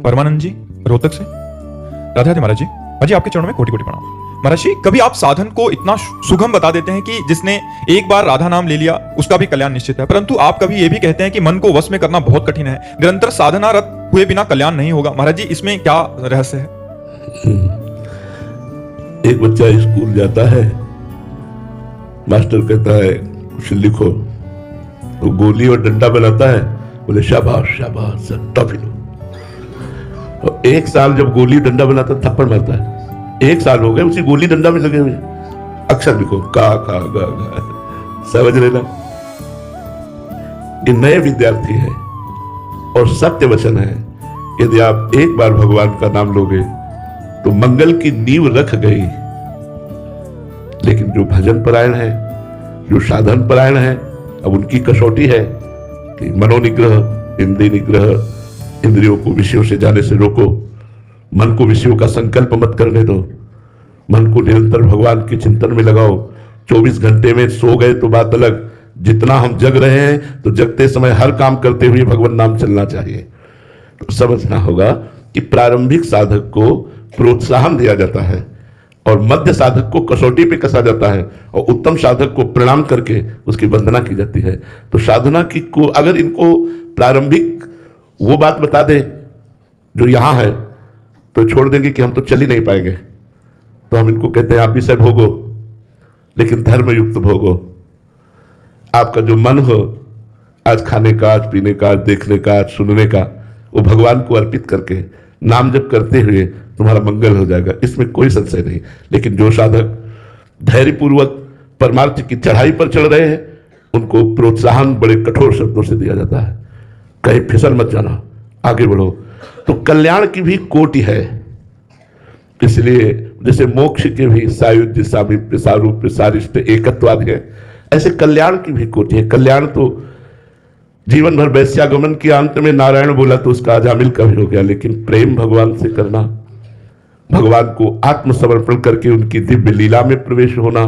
परमानंद जी रोहतक से। राधे राधे महाराज जी। महाराज जी आपके चरणों में कोटि कोटि प्रणाम। महाराज जी कभी आप साधन को इतना सुगम बता देते हैं कि जिसने एक बार राधा नाम ले लिया उसका भी कल्याण निश्चित है, परंतु आप कभी ये भी कहते हैं कि मन को वश में करना बहुत कठिन है, निरंतर साधनारत हुए बिना कल्याण नहीं होगा। महाराज जी इसमें क्या रहस्य है? एक बच्चा स्कूल जाता है, मास्टर कहता है कुछ लिखो, तो गोली और डंडा बनाता है, बोले शाबाश शाबाश सर टॉफी लो। और एक साल जब गोली डंडा बनाता थप्पड़ मारता है, एक साल हो गए उसी गोली डंडा में लगे हुए, अक्षर लिखो का गा गा, समझ लेना। ये नए विद्यार्थी है और सत्य वचन है, यदि आप एक बार भगवान का नाम लोगे तो मंगल की नींव रख गई। लेकिन जो भजन परायण है, जो साधन परायण है, अब उनकी कसौटी है कि मनोनिग्रह, इंद्रिय निग्रह, इंद्रियों को विषयों से जाने से रोको, मन को विषयों का संकल्प मत करने दो, मन को निरंतर भगवान के चिंतन में लगाओ। 24 घंटे में सो गए तो बात अलग, जितना हम जग रहे हैं तो जगते समय हर काम करते हुए भगवान नाम चलना चाहिए। तो समझना होगा कि प्रारंभिक साधक को प्रोत्साहन दिया जाता है और मध्य साधक को कसौटी पे कसा जाता है और उत्तम साधक को प्रणाम करके उसकी वंदना की जाती है। तो साधना की को अगर इनको प्रारंभिक वो बात बता दे जो यहां है तो छोड़ देंगे कि हम तो चल ही नहीं पाएंगे। तो हम इनको कहते हैं आप विषय भोगो, लेकिन धर्म युक्त भोगो। आपका जो मन हो आज खाने का, आज पीने का, आज देखने का, आज सुनने का, वो भगवान को अर्पित करके नाम जप करते हुए तुम्हारा मंगल हो जाएगा, इसमें कोई संशय नहीं। लेकिन जो साधक धैर्यपूर्वक परमार्थ की चढ़ाई पर चढ़ रहे हैं उनको प्रोत्साहन बड़े कठोर शब्दों से दिया जाता है, कहीं फिसल मत जाना, आगे बढ़ो। तो कल्याण की भी कोटि है, इसलिए जैसे मोक्ष के भी सायुज्य, सामीप्य, सारूप्य, सारिष्ट, एकत्वादि है, ऐसे कल्याण की भी कोटि है। कल्याण तो जीवन भर वैश्यागमन के अंत में नारायण बोला तो उसका अजामिल का भी हो गया, लेकिन प्रेम भगवान से करना, भगवान को आत्मसमर्पण करके उनकी दिव्य लीला में प्रवेश होना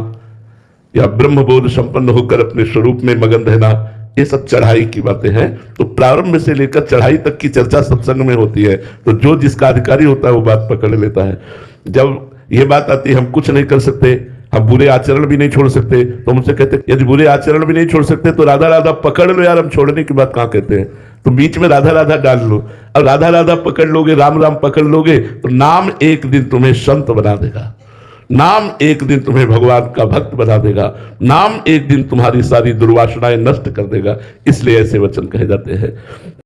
या ब्रह्मबोध संपन्न होकर अपने स्वरूप में मगन रहना, ये सब चढ़ाई की बातें हैं। तो प्रारंभ से लेकर चढ़ाई तक की चर्चा सत्संग में होती है, तो जो जिसका अधिकारी होता है वो बात पकड़ लेता है। जब ये बात आती है हम कुछ नहीं कर सकते, हम बुरे आचरण भी नहीं छोड़ सकते, तो हमसे कहते यदि बुरे आचरण भी नहीं छोड़ सकते तो राधा राधा पकड़ लो यार, हम छोड़ने की बात कहां कहते हैं। तो बीच में राधा राधा डाल लो, और राधा राधा पकड़ लोगे, राम राम पकड़ लोगे तो नाम एक दिन तुम्हें संत बना देगा, नाम एक दिन तुम्हें भगवान का भक्त बना देगा, नाम एक दिन तुम्हारी सारी दुर्वासनाएं नष्ट कर देगा। इसलिए ऐसे वचन कहे जाते हैं।